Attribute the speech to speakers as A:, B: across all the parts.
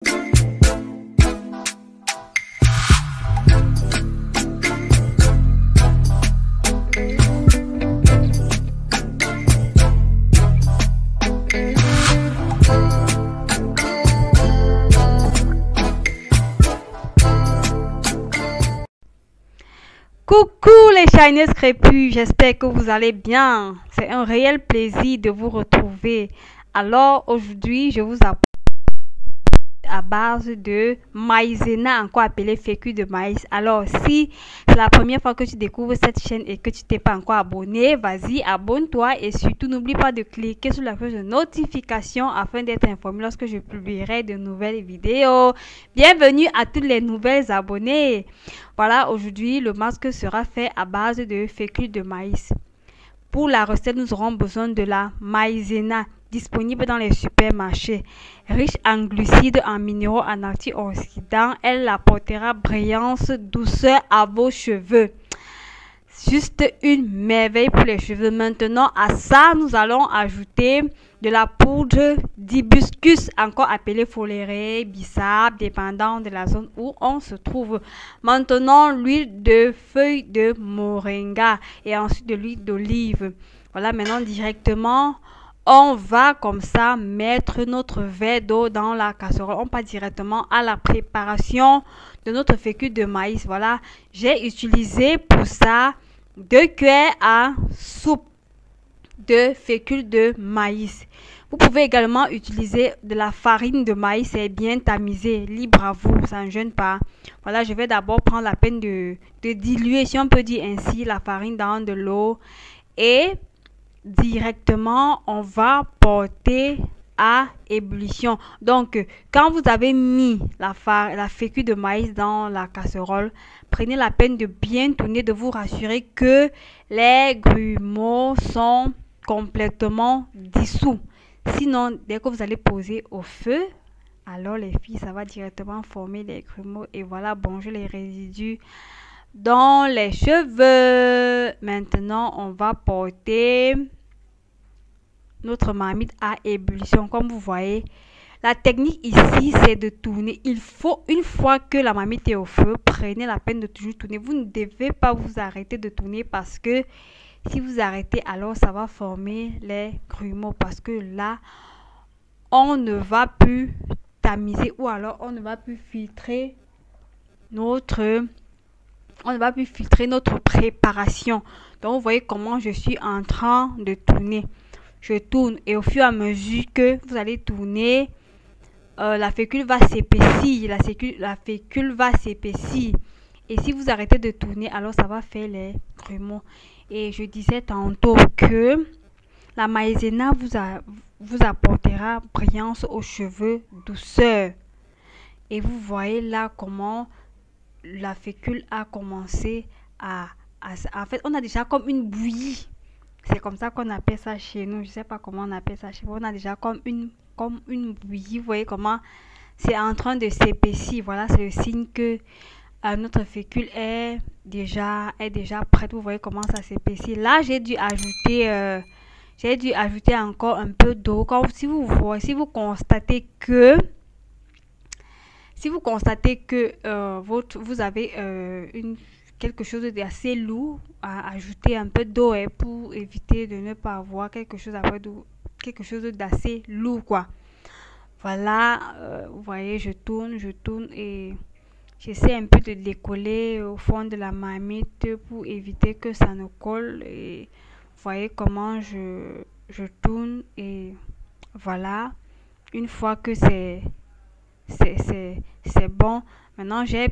A: Coucou les Shiners crépus, j'espère que vous allez bien. C'est un réel plaisir de vous retrouver. Alors aujourd'hui, je vous apporte à base de maïzena, encore appelé fécule de maïs. Alors si c'est la première fois que tu découvres cette chaîne et que tu t'es pas encore abonné, vas-y, abonne-toi et surtout n'oublie pas de cliquer sur la cloche de notification afin d'être informé lorsque je publierai de nouvelles vidéos. Bienvenue à tous les nouvelles abonnés. Voilà, aujourd'hui le masque sera fait à base de fécule de maïs. Pour la recette, nous aurons besoin de la maïzena, disponible dans les supermarchés. Riche en glucides, en minéraux, en antioxydants, elle apportera brillance, douceur à vos cheveux. Juste une merveille pour les cheveux. Maintenant, à ça, nous allons ajouter de la poudre d'hibiscus, encore appelée foléré, bissap, dépendant de la zone où on se trouve. Maintenant, l'huile de feuilles de moringa et ensuite de l'huile d'olive. Voilà, maintenant directement, on va comme ça mettre notre verre d'eau dans la casserole. On passe directement à la préparation de notre fécule de maïs. Voilà, j'ai utilisé pour ça 2 cuillères à soupe de fécule de maïs. Vous pouvez également utiliser de la farine de maïs, c'est bien tamisé, libre à vous, ça ne gêne pas. Voilà, je vais d'abord prendre la peine de diluer, si on peut dire ainsi, la farine dans de l'eau et directement on va porter à ébullition. Donc quand vous avez mis la fécule de maïs dans la casserole, prenez la peine de bien tourner, de vous rassurer que les grumeaux sont complètement dissous. Sinon, dès que vous allez poser au feu, alors les filles, ça va directement former les grumeaux et voilà, bonjour les résidus dans les cheveux. Maintenant, on va porter notre marmite à ébullition. Comme vous voyez, la technique ici, c'est de tourner. Il faut, une fois que la marmite est au feu, prenez la peine de toujours tourner. Vous ne devez pas vous arrêter de tourner parce que si vous arrêtez, alors ça va former les grumeaux parce que là, on ne va plus tamiser ou alors on ne va plus filtrer notre préparation. Donc, vous voyez comment je suis en train de tourner. Je tourne et au fur et à mesure que vous allez tourner, la fécule va s'épaissir. La fécule va s'épaissir. Et si vous arrêtez de tourner, alors ça va faire les grumeaux. Et je disais tantôt que la maïzena vous apportera brillance aux cheveux, douceur. Et vous voyez là comment la fécule a commencé en fait, on a déjà comme une bouillie. C'est comme ça qu'on appelle ça chez nous. Je sais pas comment on appelle ça chez vous. On a déjà comme une bouillie. Vous voyez comment c'est en train de s'épaissir. Voilà, c'est le signe que notre fécule est déjà prête. Vous voyez comment ça s'épaissit. Là, j'ai dû ajouter encore un peu d'eau. Si vous constatez que vous avez quelque chose d'assez lourd, à ajouter un peu d'eau pour éviter de ne pas avoir quelque chose d'assez lourd, quoi. Voilà, vous voyez, je tourne et j'essaie un peu de décoller au fond de la marmite pour éviter que ça ne colle. Et vous voyez comment je tourne et voilà. Une fois que c'est bon, maintenant j'ai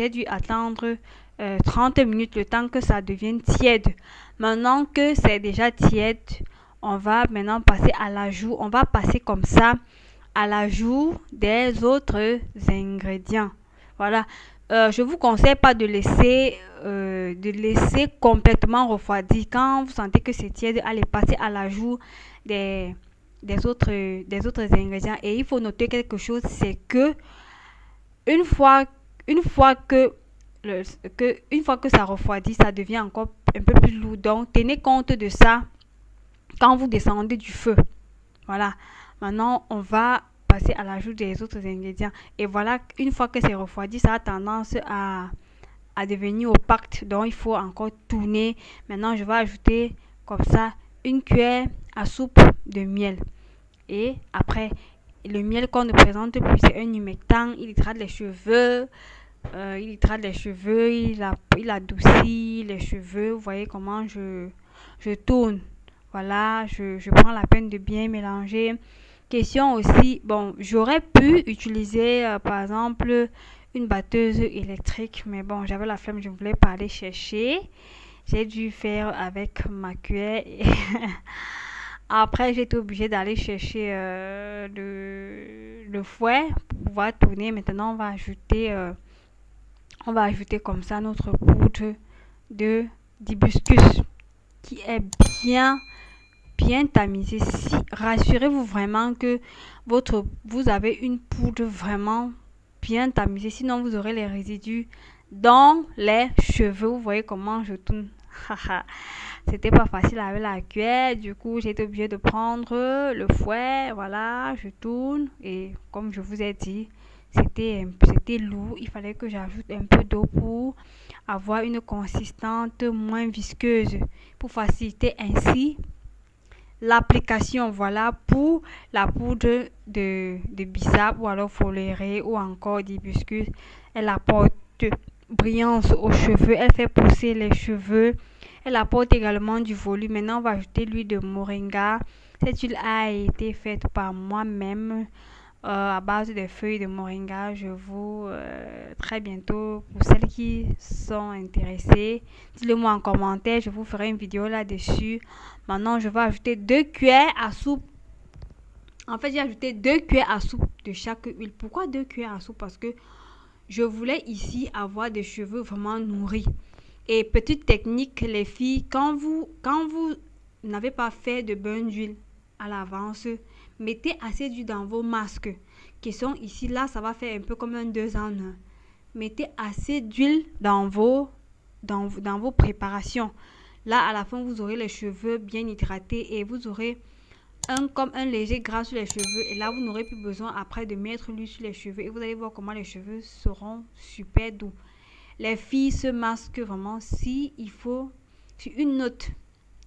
A: dû attendre 30 minutes, le temps que ça devienne tiède. Maintenant que c'est déjà tiède, on va maintenant passer à l'ajout. On va passer comme ça à l'ajout des autres ingrédients. Voilà. Je vous conseille pas de laisser complètement refroidir. Quand vous sentez que c'est tiède, allez passer à l'ajout des autres ingrédients. Et il faut noter quelque chose, c'est que une fois que ça refroidit, ça devient encore un peu plus lourd. Donc tenez compte de ça quand vous descendez du feu. Voilà. Maintenant on va passer à l'ajout des autres ingrédients. Et voilà, une fois que c'est refroidi, ça a tendance à devenir opaque. Donc, il faut encore tourner. Maintenant, je vais ajouter comme ça une cuillère à soupe de miel. Et après, le miel qu'on ne présente plus, c'est un humectant. Il hydrate les cheveux. Il adoucit les cheveux. Vous voyez comment je tourne. Voilà, je prends la peine de bien mélanger. Question aussi, bon, j'aurais pu utiliser par exemple une batteuse électrique, mais bon, j'avais la flemme, je voulais pas aller chercher. J'ai dû faire avec ma cuillère. Après, j'ai été obligée d'aller chercher le fouet pour pouvoir tourner. Maintenant, on va ajouter comme ça notre poudre de d'hibiscus qui est bien tamisée. Si, rassurez-vous vraiment que vous avez une poudre vraiment bien tamisée, sinon vous aurez les résidus dans les cheveux. Vous voyez comment je tourne. C'était pas facile avec la cuillère, du coup j'ai été obligée de prendre le fouet. Voilà, je tourne et comme je vous ai dit, c'était lourd. Il fallait que j'ajoute un peu d'eau pour avoir une consistance moins visqueuse, pour faciliter ainsi l'application. Voilà pour la poudre de bissap ou alors foléré ou encore d'hibiscus. Elle apporte brillance aux cheveux, elle fait pousser les cheveux, elle apporte également du volume. Maintenant, on va ajouter l'huile de moringa. Cette huile a été faite par moi-même à base des feuilles de moringa. Je vous très bientôt, pour celles qui sont intéressées, dites-le moi en commentaire, je vous ferai une vidéo là-dessus. Maintenant, je vais ajouter 2 cuillères à soupe. En fait, j'ai ajouté 2 cuillères à soupe de chaque huile. Pourquoi 2 cuillères à soupe? Parce que je voulais ici avoir des cheveux vraiment nourris. Et petite technique, les filles, quand vous n'avez pas fait de bain d'huile à l'avance, mettez assez d'huile dans vos masques qui sont ici. Là, ça va faire un peu comme un 2 en 1. Mettez assez d'huile dans vos préparations. Là, à la fin, vous aurez les cheveux bien hydratés et vous aurez comme un léger gras sur les cheveux. Et là, vous n'aurez plus besoin après de mettre l'huile sur les cheveux. Et vous allez voir comment les cheveux seront super doux. Les filles se masquent vraiment. Si il faut, sur une note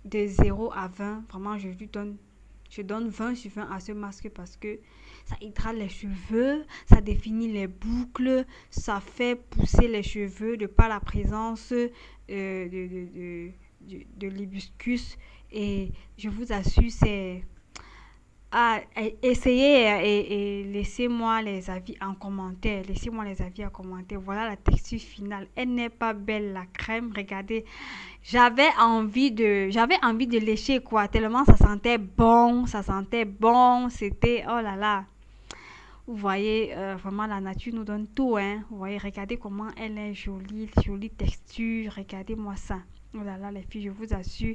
A: de 0 à 20, vraiment, je donne 20 sur 20 à ce masque parce que ça hydrate les cheveux, ça définit les boucles, ça fait pousser les cheveux de par la présence de l'hibiscus. Et je vous assure, c'est essayez et laissez-moi les avis en commentaire. Laissez-moi les avis en commentaire. Voilà la texture finale. Elle n'est pas belle, la crème. Regardez, j'avais envie de lécher quoi, tellement ça sentait bon, c'était oh là là. Vous voyez, vraiment la nature nous donne tout, hein. Vous voyez, regardez comment elle est jolie texture. Regardez-moi ça. Oh là là, les filles, je vous assure.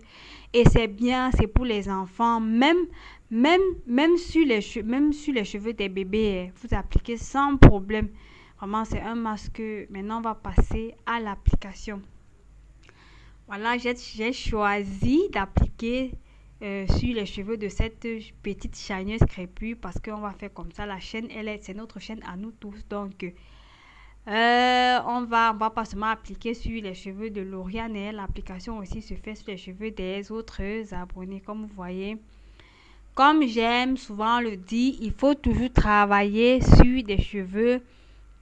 A: Et c'est bien, c'est pour les enfants. Même sur les cheveux des bébés, vous appliquez sans problème. Vraiment, c'est un masque. Maintenant, on va passer à l'application. Voilà, j'ai choisi d'appliquer sur les cheveux de cette petite chineuse crépue parce qu'on va faire comme ça. La chaîne, c'est notre chaîne à nous tous. Donc, on va pas seulement appliquer sur les cheveux de Lauriane. L'application aussi se fait sur les cheveux des autres abonnés. Comme vous voyez, comme j'aime souvent le dire, il faut toujours travailler sur des cheveux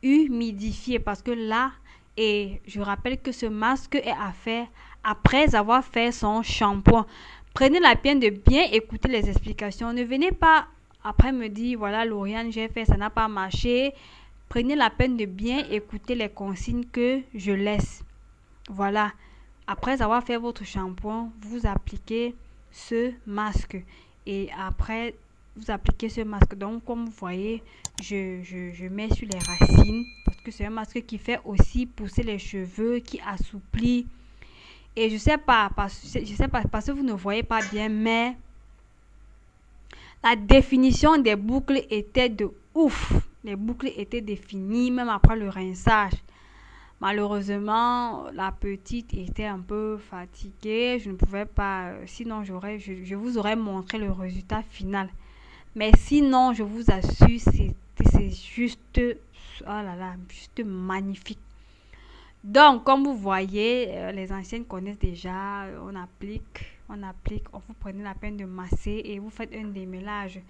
A: humidifiés parce que là, et je rappelle que ce masque est à faire après avoir fait son shampoing. Prenez la peine de bien écouter les explications. Ne venez pas après me dire voilà Lauriane, j'ai fait, ça n'a pas marché. Prenez la peine de bien écouter les consignes que je laisse. Voilà. Après avoir fait votre shampoing, vous appliquez ce masque. Et après, vous appliquez ce masque. Donc, comme vous voyez, je mets sur les racines. Parce que c'est un masque qui fait aussi pousser les cheveux, qui assouplit. Et je sais pas parce que vous ne voyez pas bien, mais la définition des boucles était de ouf. Les boucles étaient définies même après le rinçage. Malheureusement, la petite était un peu fatiguée. Je ne pouvais pas, sinon je vous aurais montré le résultat final. Mais sinon, je vous assure, c'est juste, oh là là, juste magnifique. Donc, comme vous voyez, les anciennes connaissent déjà, vous prenez la peine de masser et vous faites un démêlage.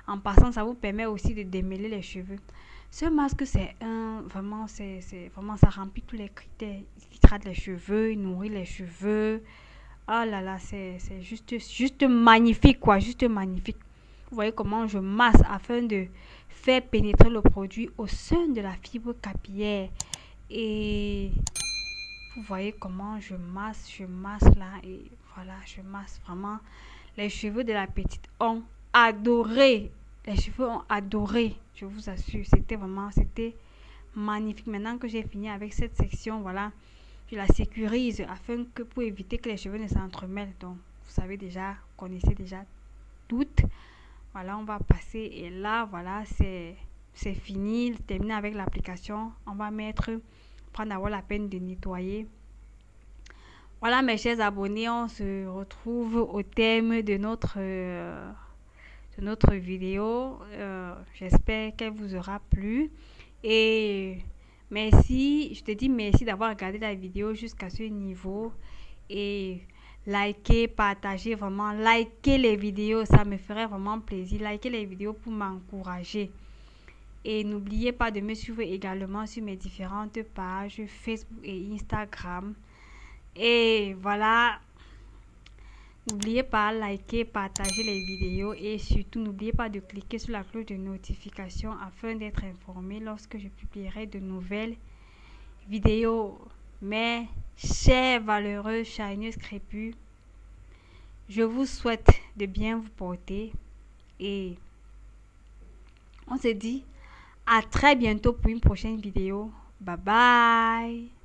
A: En passant, ça vous permet aussi de démêler les cheveux. Ce masque, c'est vraiment, ça remplit tous les critères. Il hydrate les cheveux, il nourrit les cheveux. Oh là là, c'est juste magnifique, quoi, juste magnifique. Vous voyez comment je masse afin de faire pénétrer le produit au sein de la fibre capillaire. Et vous voyez comment je masse là. Et voilà, je masse vraiment. Les cheveux de la petite ont adoré. Les cheveux ont adoré, je vous assure. C'était magnifique. Maintenant que j'ai fini avec cette section, voilà, je la sécurise afin que pour éviter que les cheveux ne s'entremêlent. Donc, vous savez déjà, connaissez déjà toutes. Voilà, on va passer et là, voilà, c'est fini. Terminé avec l'application. On va prendre d'abord la peine de nettoyer. Voilà, mes chers abonnés, on se retrouve au thème de notre vidéo. J'espère qu'elle vous aura plu. Et merci, je te dis merci d'avoir regardé la vidéo jusqu'à ce niveau. Et likez, partagez vraiment, likez les vidéos, ça me ferait vraiment plaisir. Likez les vidéos pour m'encourager. Et n'oubliez pas de me suivre également sur mes différentes pages Facebook et Instagram. Et voilà, n'oubliez pas de liker, partager les vidéos et surtout n'oubliez pas de cliquer sur la cloche de notification afin d'être informé lorsque je publierai de nouvelles vidéos. Mes chers valeureux shineuses crépus, je vous souhaite de bien vous porter et on se dit à très bientôt pour une prochaine vidéo. Bye bye.